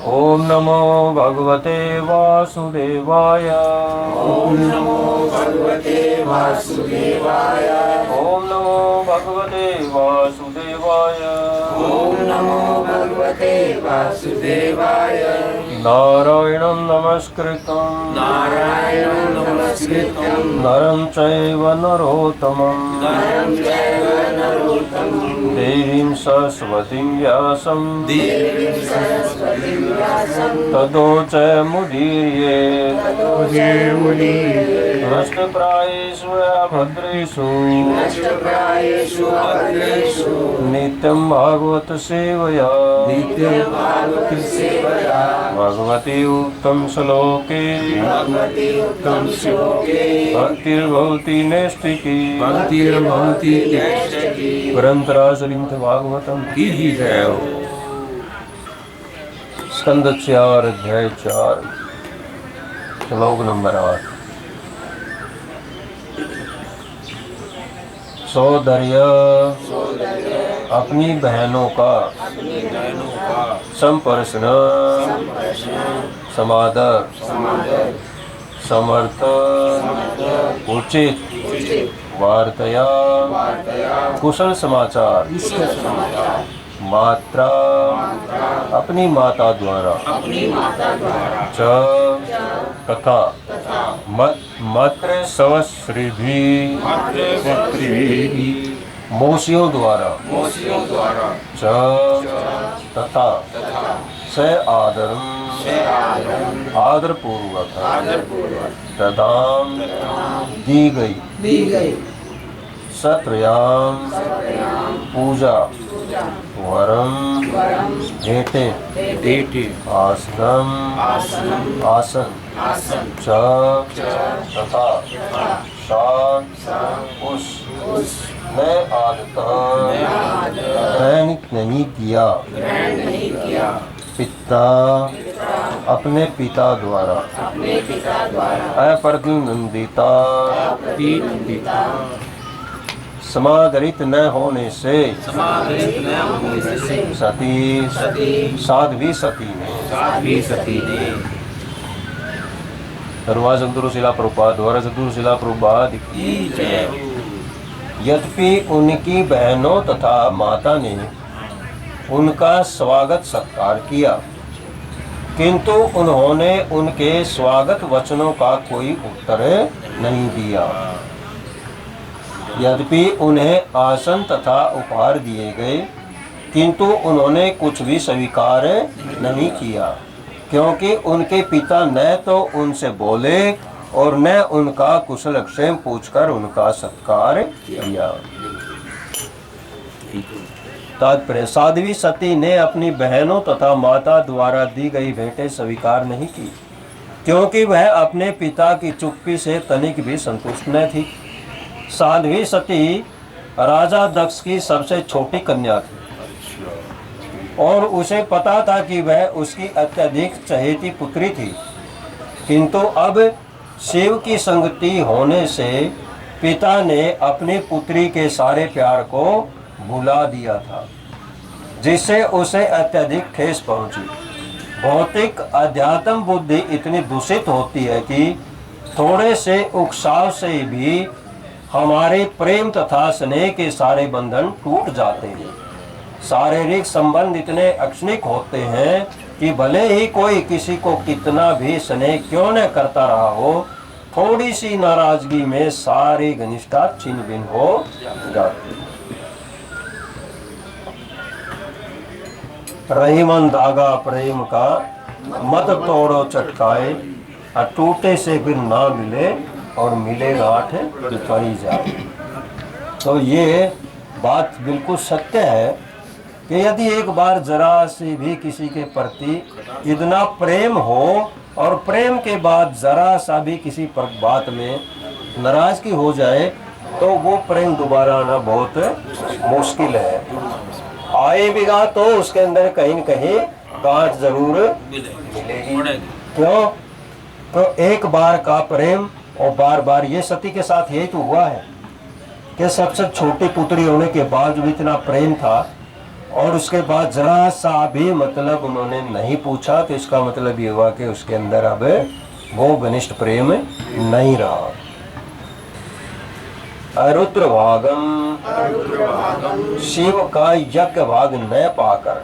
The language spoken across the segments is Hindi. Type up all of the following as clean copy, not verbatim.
ओम नमो भगवते वासुदेवाय। ओम नमो भगवते वासुदेवाय। ओम नमो भगवते वासुदेवाय। ओम नमो भगवते वासुदेवाय। नारायणं नमस्कृतं नारायणं नमस्कृतं नरं चैव नरोत्तमं नरं चैव नरोत्तमं देवीं सरस्वतीं व्यासं देवीं सरस्वतीं व्यासं तदोचमुदीर्ये तदोजयमुदीर्ये नष्टप्रायेषु भद्रेषु नष्टप्रायेषु अभद्रेषु नित्यं भागवत सेवया नित्यं भागवत सेवया भगवती उत्तम श्लोके भगवती उत्तम श्लोके भक्तिर्भवति नैष्ठिकी भक्तिर्भवति नैष्ठिकी। ग्रंथराज श्रीमद् भागवतम की जय हो। स्कंद 4 अध्याय 4 श्लोक नंबर 8। सौंदर्य अपनी बहनों का संपर्शन समादर समर्थ उचित वार्तया कुशल समाचार मात्रा अपनी माता द्वारा च तथा मात्र सवश्रीभी मोशियों द्वारा च तथा स आदर आदर पूर्वक प्रदान दी गई सत्रयाम पूजा वरम भेटे आसन च तथा उस मैं दैनिक नहीं किया पिता अपने पिता द्वारा अप्रतिनंदिता समादरित न होने से सती साध्वी सती ने धर्मराज शिला प्रभुपाद द्वारा शिला प्रभुपाद की जय। यद्यपि उनकी बहनों तथा माता ने उनका स्वागत सत्कार किया, किंतु उन्होंने उनके स्वागत वचनों का कोई उत्तर नहीं दिया। यद्यपि उन्हें आसन तथा उपहार दिए गए, किंतु उन्होंने कुछ भी स्वीकार नहीं किया, क्योंकि उनके पिता न तो उनसे बोले और न उनका कुशल क्षेम पूछकर उनका सत्कार किया। तात्पर्य, साध्वी सती ने अपनी बहनों तथा माता द्वारा दी गई भेंटें स्वीकार नहीं की, क्योंकि वह अपने पिता की चुप्पी से तनिक भी संतुष्ट न थी। साध्वी सती राजा दक्ष की सबसे छोटी कन्या थी और उसे पता था कि वह उसकी अत्यधिक चहेती पुत्री थी, किंतु अब शिव की संगति होने से पिता ने अपनी पुत्री के सारे प्यार को भुला दिया था, जिससे उसे अत्यधिक ठेस पहुंची। भौतिक अध्यात्म बुद्धि इतनी दूषित होती है कि थोड़े से उकसाव से भी हमारे प्रेम तथा स्नेह के सारे बंधन टूट जाते हैं। शारीरिक संबंध इतने अक्षणिक होते हैं कि भले ही कोई किसी को कितना भी स्नेह क्यों न करता रहा हो, थोड़ी सी नाराजगी में सारी घनिष्ठता छिन्न भिन्न हो जाती है। रहीमन धागा प्रेम का मत तोड़ो चटकाए, टूटे से फिर ना मिले और मिले गांठ बिछड़ी जाए। तो ये बात बिल्कुल सत्य है कि यदि एक बार जरा से भी किसी के प्रति इतना प्रेम हो और प्रेम के बाद जरा सा भी किसी बात में नाराजगी हो जाए, तो वो प्रेम दोबारा आना बहुत मुश्किल है। आएगा तो उसके अंदर कहीं न कहीं गांठ जरूर मिलेगी। क्यों? तो एक बार का प्रेम और बार बार, ये सती के साथ यही तो हुआ है कि सबसे छोटी पुत्री होने के बाद जो इतना प्रेम था और उसके बाद जरा सा भी मतलब उन्होंने नहीं पूछा, तो इसका मतलब ये हुआ कि उसके अंदर अब वो घनिष्ठ प्रेम नहीं रहा। अरुद्र भागम, शिव का यज्ञ भाग न पाकर,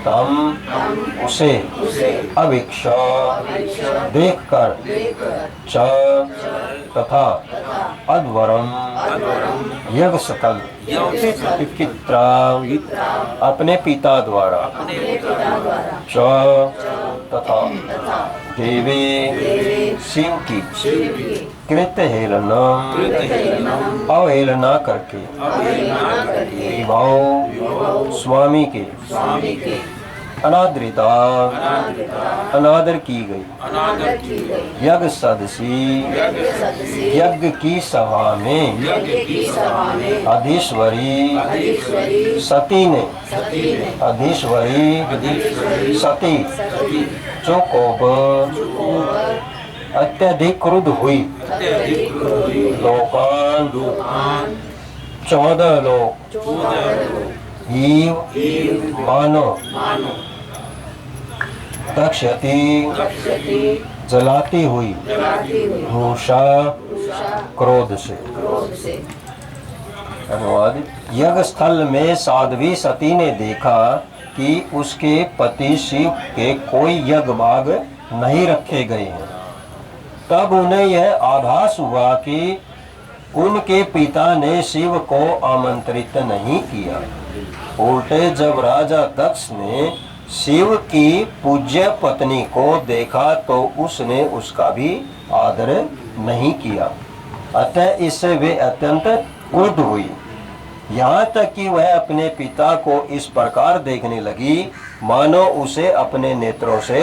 तम उसे अभिक्षा देखकर, च तथा अध्वरम यज्ञ सकल पित्रा अपने पिता द्वारा, च तथा देवी शिव की कृत हेलना अवहेलना करके, विवाह स्वामी के अनादरिता अनादर की गई। यज्ञ सदसी यज्ञ की सभा में अधीश्वरी सती ने अधीश्वरी सती जो कोप अत्यधिक क्रुद्ध हुई, लोकान 14 लोग ईव मानो दक्षति जलाती हुई, रोषा क्रोध से। अनुवाद, यज्ञ स्थल में साध्वी सती ने देखा कि उसके पति शिव के कोई यज्ञ भाग नहीं रखे गए हैं। तब उन्हें यह आभास हुआ कि उनके पिता ने शिव को आमंत्रित नहीं किया। उल्टे जब राजा दक्ष ने शिव की पूज्य पत्नी को देखा तो उसने उसका भी आदर नहीं किया। अतः इससे वे अत्यंत क्रुद्ध हुई, यहाँ तक कि वह अपने पिता को इस प्रकार देखने लगी मानो उसे अपने नेत्रों से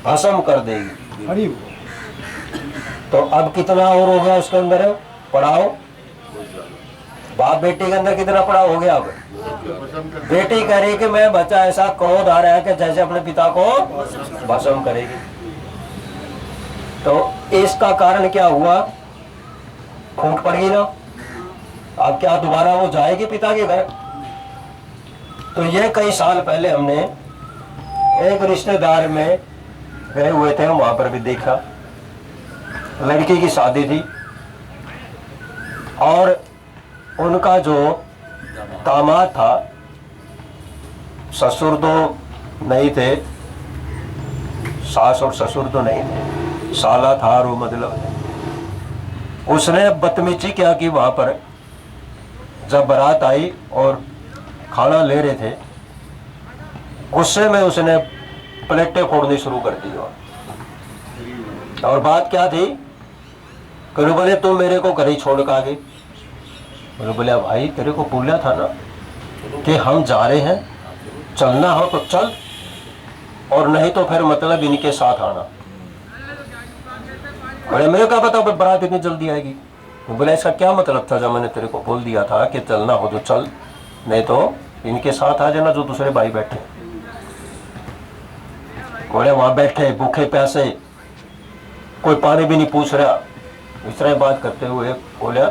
भस्म कर देगी। तो अब कितना और हो गया उसके अंदर पड़ाव? बाप बेटी के अंदर कितना पड़ाव हो गया? अब बेटी कह रही कि मैं बच्चा ऐसा क्रोध आ रहा है कि जैसे अपने पिता को भस्म करेगी। तो इसका कारण क्या हुआ? फूट पड़ गई ना। अब क्या दोबारा वो जाएगी पिता के घर? तो ये कई साल पहले हमने एक रिश्तेदार में गए हुए थे, वहां पर भी देखा। लड़की की शादी थी और उनका जो दामाद था, ससुर तो नहीं थे, सास और ससुर तो नहीं थे, साला था और वो मतलब उसने बदतमीजी क्या की वहां पर। जब बारात आई और खाना ले रहे थे, गुस्से में उसने प्लेटें फोड़नी शुरू कर दी। और बात क्या थी? करो बोले तुम मेरे को घर ही छोड़ कर आ गई। बोले भाई तेरे को बोला था ना कि हम जा रहे हैं, चलना हो तो चल और नहीं तो फिर मतलब इनके साथ आना। बोले मेरे क्या पता बारात इतनी जल्दी आएगी। बोले ऐसा क्या मतलब था जब मैंने तेरे को बोल दिया था कि चलना हो तो चल, नहीं तो इनके साथ आ जाना जो दूसरे भाई बैठे। बोले वहां बैठे भूखे प्यासे, कोई पानी भी नहीं पूछ रहा। इस तरह बात करते हुए बोला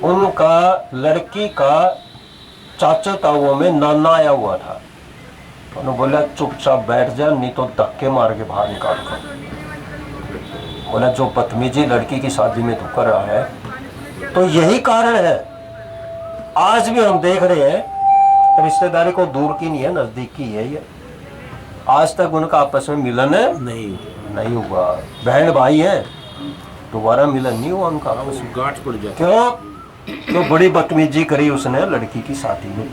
उनका लड़की का चाचा ताऊ में नाना आया हुआ था। उन्होंने बोला चुपचाप बैठ जा नहीं तो धक्के मार के बाहर निकाल कर। बोला जो बदतमीजी लड़की की शादी में तू कर रहा है, तो यही कारण है। आज भी हम देख रहे हैं रिश्तेदारी को दूर की नहीं है, नजदीक की है। ये आज तक उनका आपस में मिलन नहीं हुआ। बहन भाई है, दोबारा मिलन नहीं हुआ उनका आपस में। गांठ पड़ जाए क्यों? तो बड़ी बदतमीजी करी उसने लड़की की शादी में।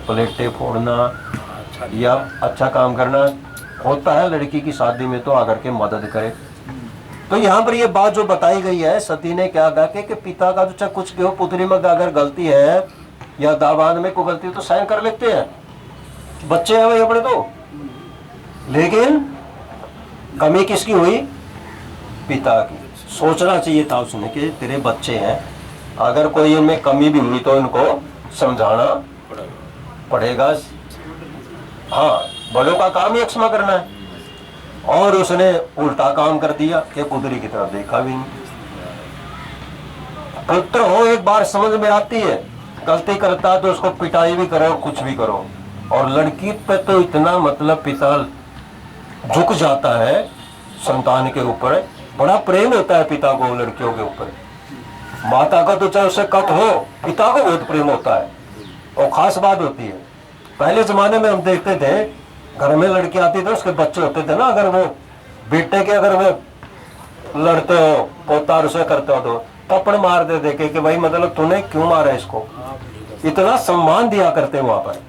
प्लेटें फोड़ना या अच्छा काम करना होता है लड़की की शादी में, तो आकर के मदद करे। तो यहाँ पर ये बात जो बताई गई है, सती ने क्या कहा कि पिता का जो कुछ भी हो, पुत्री में अगर गलती है या दामाद में कोई गलती हो तो सहन कर लेते हैं, बच्चे हैं भाई अपने तो। लेकिन कमी किसकी हुई? पिता की। सोचना चाहिए था उसने कि तेरे बच्चे हैं, अगर कोई इनमें कमी भी हुई तो इनको समझाना पड़ेगा। हाँ, बड़ों का काम ही क्षमा करना है। और उसने उल्टा काम कर दिया कि पुत्री की तरफ देखा भी नहीं। पुत्र हो एक बार समझ में आती है, गलती करता है तो उसको पिटाई भी करो, कुछ भी करो। और लड़की पे तो इतना मतलब पिता झुक जाता है संतान के ऊपर, बड़ा प्रेम होता है पिता को लड़कियों के ऊपर। माता का तो चाहे उससे कट हो, पिता को बहुत प्रेम होता है और खास बात होती है। पहले जमाने में हम देखते थे घर में लड़की आती थी, उसके बच्चे होते थे ना, अगर वो बेटे के अगर वो लड़ते हो, पोता उसे करते हो तो थप्पड़ मार दे कि भाई मतलब तूने क्यों मारा इसको, इतना सम्मान दिया करते वहां पर।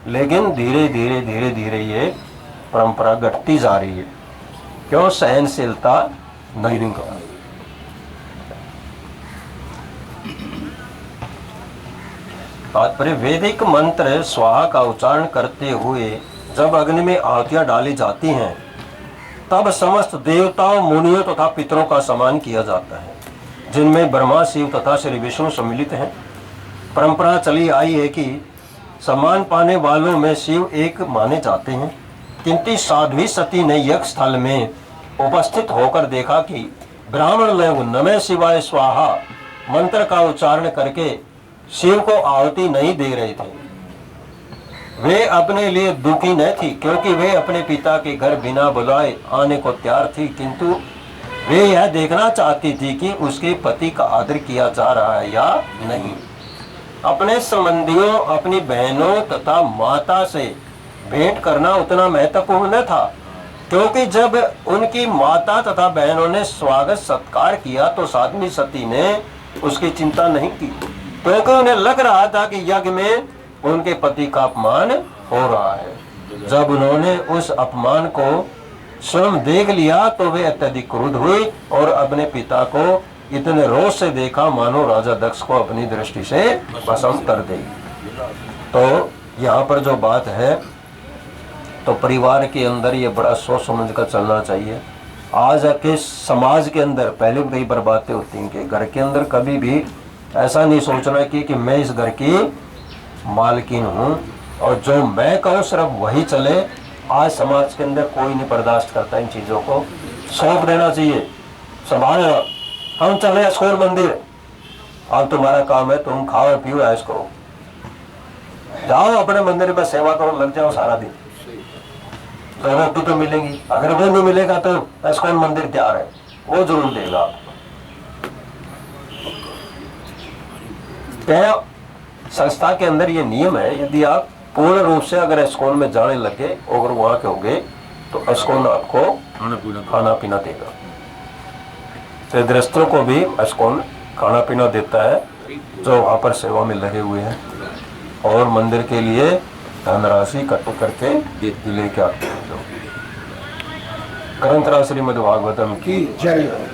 लेकिन धीरे धीरे धीरे धीरे ये परंपरा घटती जा रही है। क्यों? सहनशीलता नहीं निकल। तात्पर्य वैदिक मंत्र स्वाहा का उच्चारण करते हुए जब अग्नि में आहुतियां डाली जाती हैं तब समस्त देवताओं, मुनियों तथा पितरों का सम्मान किया जाता है, जिनमें ब्रह्मा, शिव तथा श्री विष्णु सम्मिलित हैं। परंपरा चली आई है कि सम्मान पाने वालों में शिव एक माने जाते हैं, किंतु साध्वी सती ने यज्ञ स्थल में उपस्थित होकर देखा कि ब्राह्मण लोग नमः शिवाय स्वाहा मंत्र का उच्चारण करके शिव को आहुति नहीं दे रहे थे। वे अपने लिए दुखी न थी, क्योंकि वे अपने पिता के घर बिना बुलाए आने को तैयार थी, किंतु वे यह देखना चाहती थी कि उसके पति का आदर किया जा रहा है या नहीं। अपने संबंधियों, अपनी बहनों तथा माता से भेंट करना उतना महत्वपूर्ण न था, क्योंकि जब उनकी माता तथा बहनों ने स्वागत सत्कार किया तो साध्वी सती ने उसकी चिंता नहीं की, क्योंकि उन्हें लग रहा था कि यज्ञ में उनके पति का अपमान हो रहा है। जब उन्होंने उस अपमान को स्वयं देख लिया तो वे अत्यधिक क्रुद्ध हुई और अपने पिता को इतने रोष से देखा मानो राजा दक्ष को अपनी दृष्टि से भस्म कर दे। तो यहाँ पर जो बात है, तो परिवार के अंदर ये बड़ा सोच समझ कर चलना चाहिए। आज के समाज के अंदर पहले भी कई बार बातें होती हैं कि घर के अंदर कभी भी ऐसा नहीं सोचना कि मैं इस घर की मालकिन हूँ और जो मैं कहूँ सिर्फ वही चले। आज समाज के अंदर कोई नहीं बर्दाश्त करता इन चीज़ों को, सौंप देना चाहिए, संभालना। हम चले इस्कॉन मंदिर, अब तुम्हारा काम है तुम खाओ पियो ऐश करो, जाओ अपने मंदिर में सेवा करो, लग जाओ सारा दिन, तो रोटी तो मिलेगी। अगर वो नहीं मिलेगा तो इस्कॉन मंदिर तैयार है, वो जरूर देगा। क्या संस्था के अंदर ये नियम है, यदि आप पूर्ण रूप से अगर इस्कॉन में जाने लगे और वहां के होंगे तो इस्कॉन आपको खाना पीना देगा। तो गृहस्थों को भी इस्कॉन खाना पीना देता है जो वहां पर सेवा में लगे हुए हैं, और मंदिर के लिए धनराशि इकट्ठी करके लेके आते हैं। ग्रंथराज श्रीमद् भागवतम की जय।